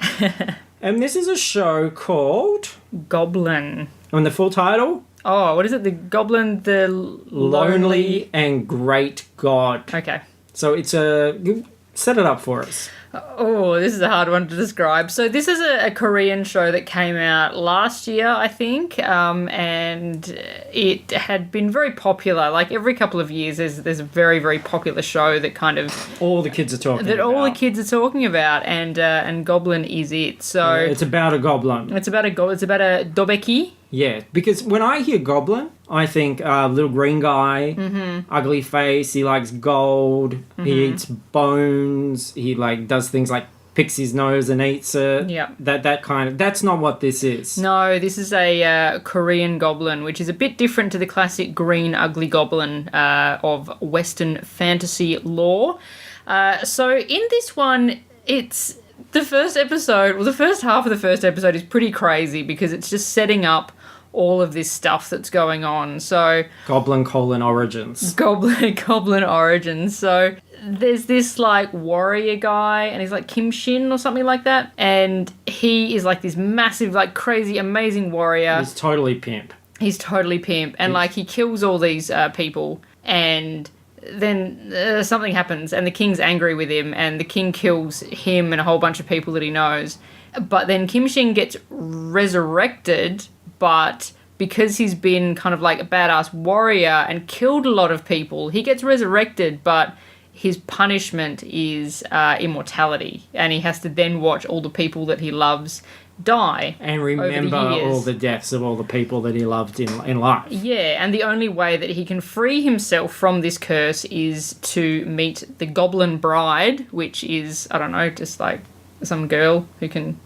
And this is a show called Goblin. And the full title? Oh, what is it? The Goblin, the Lonely and Great God. Okay. So it's set it up for us. Oh, this is a hard one to describe. So this is a Korean show that came out last year, I think, and it had been very popular. Like every couple of years, there's a very, very popular show that kind of all the kids are talking about. All the kids are talking about, and Goblin is it. So it's about a goblin. It's about a dobeki. Yeah, because when I hear goblin, I think little green guy, ugly face, he likes gold, he eats bones, he like does things like picks his nose and eats it. Yeah. That kind of, that's not what this is. No, this is a Korean goblin, which is a bit different to the classic green ugly goblin of Western fantasy lore. So in this one, it's the first episode, well, the first half of the first episode is pretty crazy because it's just setting up all of this stuff that's going on. So Goblin origins. Goblin origins. So there's this like warrior guy, and he's like Kim Shin or something like that, and he is like this massive, like crazy, amazing warrior. He's totally pimp. And like he kills all these people, and then something happens, and the king's angry with him, and the king kills him and a whole bunch of people that he knows. But then Kim Shin gets resurrected, but because he's been kind of like a badass warrior and killed a lot of people, he gets resurrected, but his punishment is immortality, and he has to then watch all the people that he loves die and remember all the deaths of all the people that he loved in life. Yeah, and the only way that he can free himself from this curse is to meet the Goblin Bride, which is, I don't know, just like some girl who can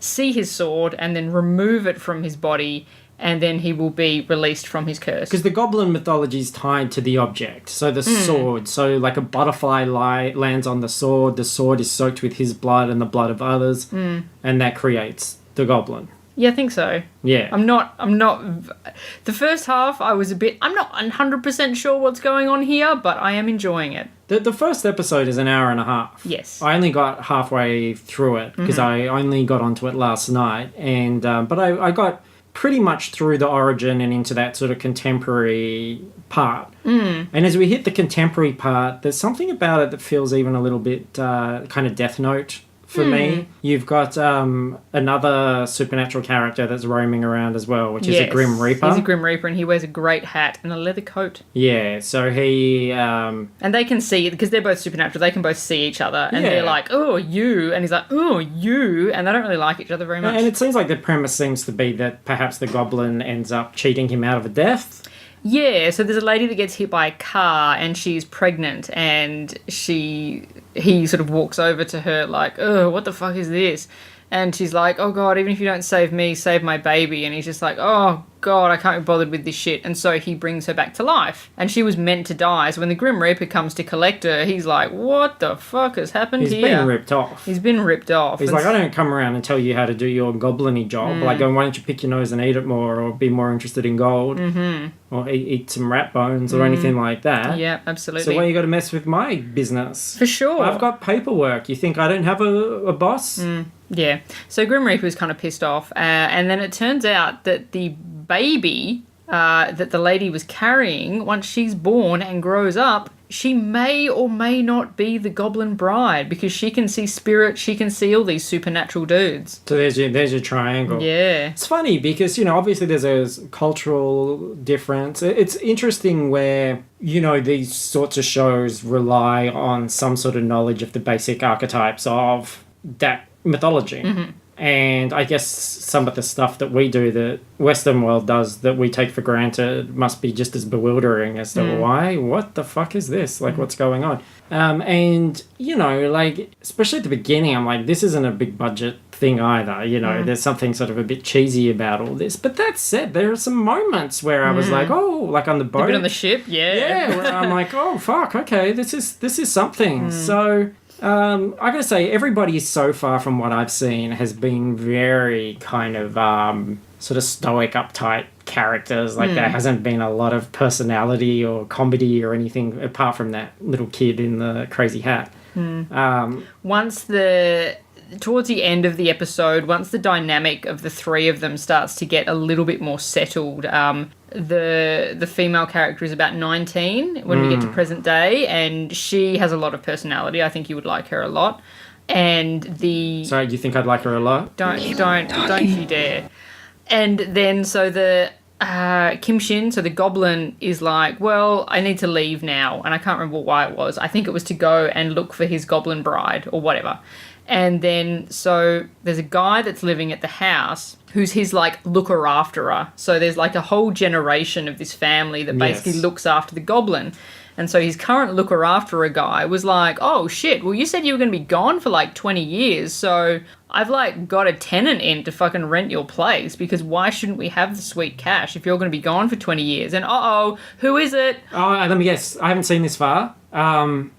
see his sword and then remove it from his body, and then he will be released from his curse. Because the goblin mythology is tied to the object, so the sword. So like a butterfly lands on the sword is soaked with his blood and the blood of others, and that creates the goblin. Yeah, I think so. Yeah. I'm not, the first half I'm not 100% sure what's going on here, but I am enjoying it. The first episode is an hour and a half. Yes. I only got halfway through it, because I only got onto it last night, and but I got pretty much through the origin and into that sort of contemporary part. And as we hit the contemporary part, there's something about it that feels even a little bit kind of Death Note for me. You've got another supernatural character that's roaming around as well, which is a Grim Reaper. He's a Grim Reaper, and he wears a great hat and a leather coat. Yeah, so he... and they can see, because they're both supernatural, they can both see each other, and they're like, oh, you, and he's like, oh, you, and they don't really like each other very much. And it seems like the premise seems to be that perhaps the goblin ends up cheating him out of a death. Yeah, so there's a lady that gets hit by a car, and she's pregnant, and he sort of walks over to her like, oh, what the fuck is this? And she's like, oh God, even if you don't save me, save my baby. And he's just like, oh God, I can't be bothered with this shit. And so he brings her back to life. And she was meant to die. So when the Grim Reaper comes to collect her, he's like, what the fuck has happened here? He's been ripped off. He's been ripped off. He's like, I don't come around and tell you how to do your goblin-y job. Like, why don't you pick your nose and eat it more, or be more interested in gold, or eat some rat bones or anything like that. Yeah, absolutely. So why you got to mess with my business? For sure. I've got paperwork. You think I don't have a boss? Yeah. So Grim Reaper was kind of pissed off. And then it turns out that the baby that the lady was carrying, once she's born and grows up, she may or may not be the Goblin Bride, because she can see spirits, she can see all these supernatural dudes. So there's your triangle. Yeah. It's funny because, obviously there's a cultural difference. It's interesting where, these sorts of shows rely on some sort of knowledge of the basic archetypes of that mythology. And I guess some of the stuff that we do, that Western world does, that we take for granted, must be just as bewildering as to why, what the fuck is this? Like, what's going on? And, especially at the beginning, I'm like, this isn't a big budget thing either. There's something sort of a bit cheesy about all this. But that said, there are some moments where I was like, oh, like on the boat. A bit on the ship, Yeah, where I'm like, oh, fuck, okay, this is something. So... I gotta say, everybody so far from what I've seen has been very kind of sort of stoic, uptight characters. Like there hasn't been a lot of personality or comedy or anything apart from that little kid in the crazy hat. Towards the end of the episode, once the dynamic of the three of them starts to get a little bit more settled, the female character is about 19 when we get to present day, and she has a lot of personality. I think you would like her a lot. And Sorry, do you think I'd like her a lot? Don't you dare. And then so the Kim Shin, so the goblin, is like, well, I need to leave now, and I can't remember why it was. I think it was to go and look for his goblin bride or whatever. And then, so there's a guy that's living at the house who's his, looker-afterer. So there's, a whole generation of this family that basically looks after the goblin. And so his current looker-afterer guy was like, oh, shit, well, you said you were going to be gone for, 20 years, so I've, got a tenant in to fucking rent your place, because why shouldn't we have the sweet cash if you're going to be gone for 20 years? And, who is it? Oh, let me guess. I haven't seen this far.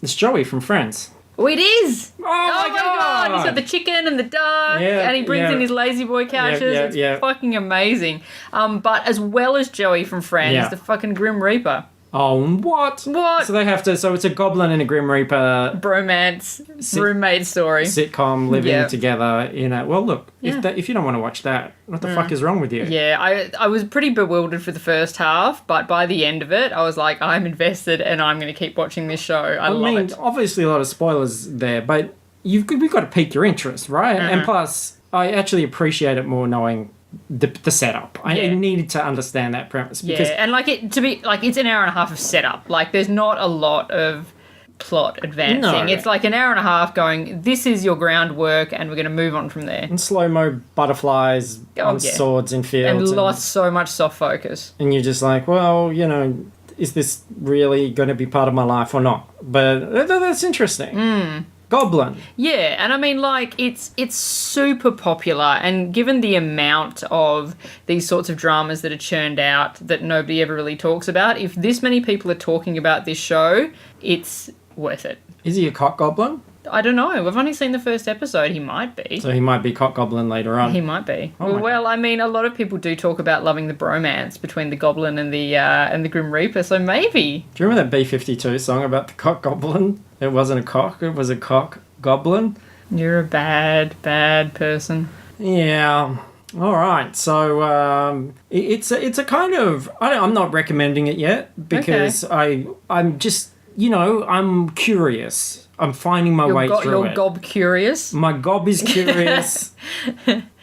It's Joey from Friends. Oh, it is! Oh my God! He's got the chicken and the duck, and he brings in his lazy boy couches. It's fucking amazing. But as well as Joey from Friends, the fucking Grim Reaper. Oh, what? What? So they have to... So it's a goblin and a Grim Reaper... Bromance, roommate story. Sitcom living together in a... Well, look, if you don't want to watch that, what the fuck is wrong with you? Yeah, I was pretty bewildered for the first half, but by the end of it, I was like, I'm invested and I'm going to keep watching this show. I love it. Obviously a lot of spoilers there, but we've got to pique your interest, right? And plus, I actually appreciate it more knowing... The setup. I needed to understand that premise because and it's an hour and a half of setup. There's not a lot of plot advancing. No. It's an hour and a half going, this is your groundwork and we're going to move on from there. And slow-mo butterflies on swords in fields. And so much soft focus. And you're just like, well, is this really going to be part of my life or not? But that's interesting. Goblin. Yeah, and I mean, it's super popular, and given the amount of these sorts of dramas that are churned out that nobody ever really talks about, if this many people are talking about this show, it's worth it. Is he a cock goblin? I don't know. We've only seen the first episode. He might be. So he might be cock goblin later on. He might be. Well, I mean, a lot of people do talk about loving the bromance between the goblin and the Grim Reaper, so maybe. Do you remember that B-52 song about the cock goblin? It wasn't a cock, it was a cock goblin. You're a bad, bad person. Yeah. All right, so it's a kind of I'm not recommending it yet because I'm just I'm curious. I'm finding my way through You're it. gob curious. My gob is curious.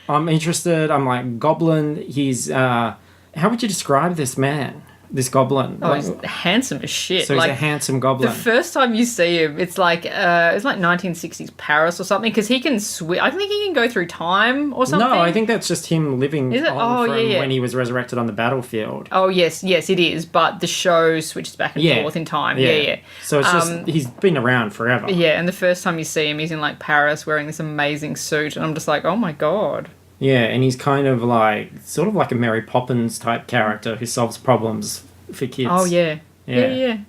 I'm interested. I'm like Goblin. He's how would you describe this man? This goblin? Oh, he's handsome as shit. So he's a handsome goblin. The first time you see him, it's like 1960s Paris or something because he can swim. I think he can go through time or something. No, I think that's just him living Is it? on from Yeah. when he was resurrected on the battlefield. Oh yes, it is. But the show switches back and forth in time. Yeah. So it's just he's been around forever. Yeah, and the first time you see him, he's in like Paris wearing this amazing suit, and I'm just like, oh my god. Yeah, and he's kind of like sort of like a Mary Poppins type character who solves problems for kids. Oh yeah. Yeah.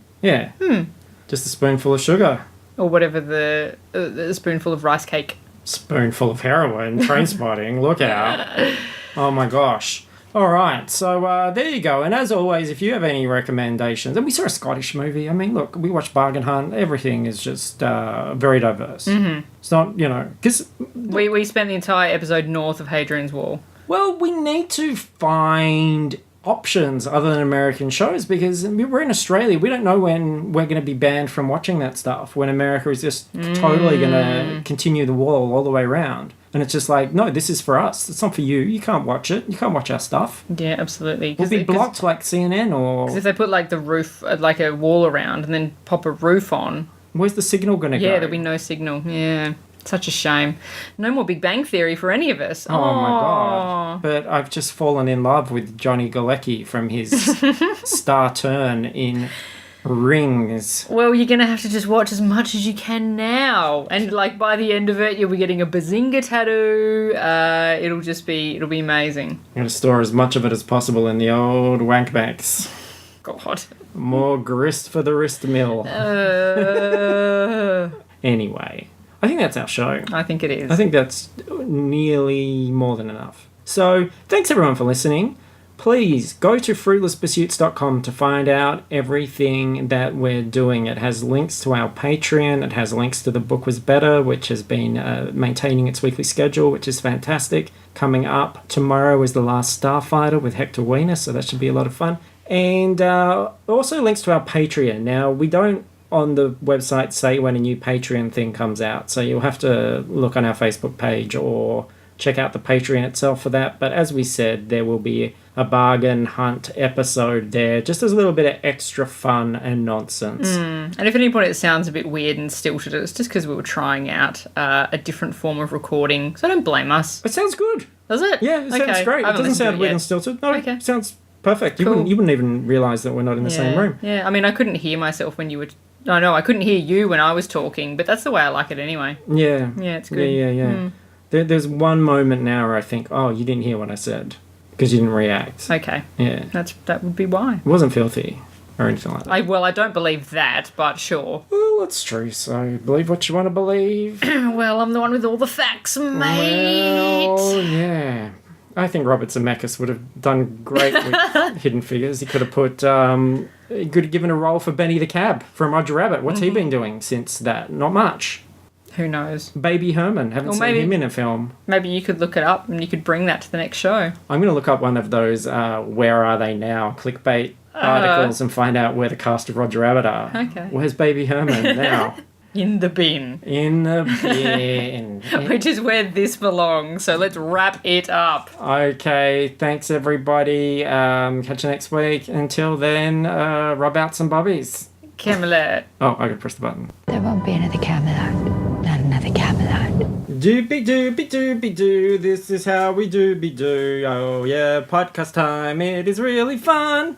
Just a spoonful of sugar. Or whatever the spoonful of rice cake. Spoonful of heroin. Trainspotting. Look out. Oh my gosh. All right, so there you go. And as always, if you have any recommendations, and we saw a Scottish movie. I mean, look, we watched Bargain Hunt. Everything is just very diverse. Mm-hmm. It's not, because... We spent the entire episode north of Hadrian's Wall. Well, we need to find options other than American shows because we're in Australia. We don't know when we're going to be banned from watching that stuff, when America is just totally going to continue the wall all the way around. And it's just like, no, this is for us. It's not for you. You can't watch it. You can't watch our stuff. Yeah, absolutely. We'll be blocked like CNN or... Because if they put like the roof, like a wall around and then pop a roof on... Where's the signal going to go? Yeah, there'll be no signal. Yeah. Such a shame. No more Big Bang Theory for any of us. Oh my god. But I've just fallen in love with Johnny Galecki from his star turn in Rings. Well, you're going to have to just watch as much as you can now. And like by the end of it, you'll be getting a Bazinga tattoo. It'll be amazing. I'm going to store as much of it as possible in the old wank banks. God. More grist for the wrist mill. Anyway. I think that's our show. I think it is. I think that's nearly more than enough. So, thanks everyone for listening. Please go to fruitlesspursuits.com to find out everything that we're doing. It has links to our Patreon. It has links to The Book Was Better, which has been maintaining its weekly schedule, which is fantastic. Coming up tomorrow is The Last Starfighter with Hector Wiener, so that should be a lot of fun. And also links to our Patreon. Now, we don't on the website say when a new Patreon thing comes out, so you'll have to look on our Facebook page or check out the Patreon itself for that. But as we said, there will be a Bargain Hunt episode there, just as a little bit of extra fun and nonsense. And if anybody it sounds a bit weird and stilted, it's just because we were trying out a different form of recording, so don't blame us. It sounds good. Does it? Yeah, it sounds great. It doesn't sound weird and stilted. No, it sounds perfect. Cool. You wouldn't even realise that we're not in the same room. Yeah, I mean, I couldn't hear myself when you were... No, I couldn't hear you when I was talking, but that's the way I like it anyway. Yeah. Yeah, it's good. Yeah. There's one moment now where I think, oh, you didn't hear what I said because you didn't react. Okay. Yeah. That would be why. It wasn't filthy or anything like that. I don't believe that, but sure. Well, that's true, so believe what you want to believe. Well, I'm the one with all the facts, mate. Well, yeah. I think Robert Zemeckis would have done great with Hidden Figures. He could have he could have given a role for Benny the Cab from Roger Rabbit. What's he been doing since that? Not much. Who knows? Baby Herman. Haven't seen him in a film. Maybe you could look it up and you could bring that to the next show. I'm going to look up one of those Where Are They Now clickbait articles and find out where the cast of Roger Rabbit are. Okay. Where's Baby Herman now? In the bin. In the bin. Which is where this belongs, so let's wrap it up. Okay, thanks everybody. Catch you next week. Until then, rub out some bubbies. Camelot. Oh, I gotta press the button. There won't be another Camelot. Not another Camelot. Doobie doobie doobie doo. This is how we doobie doo. Oh yeah, podcast time. It is really fun.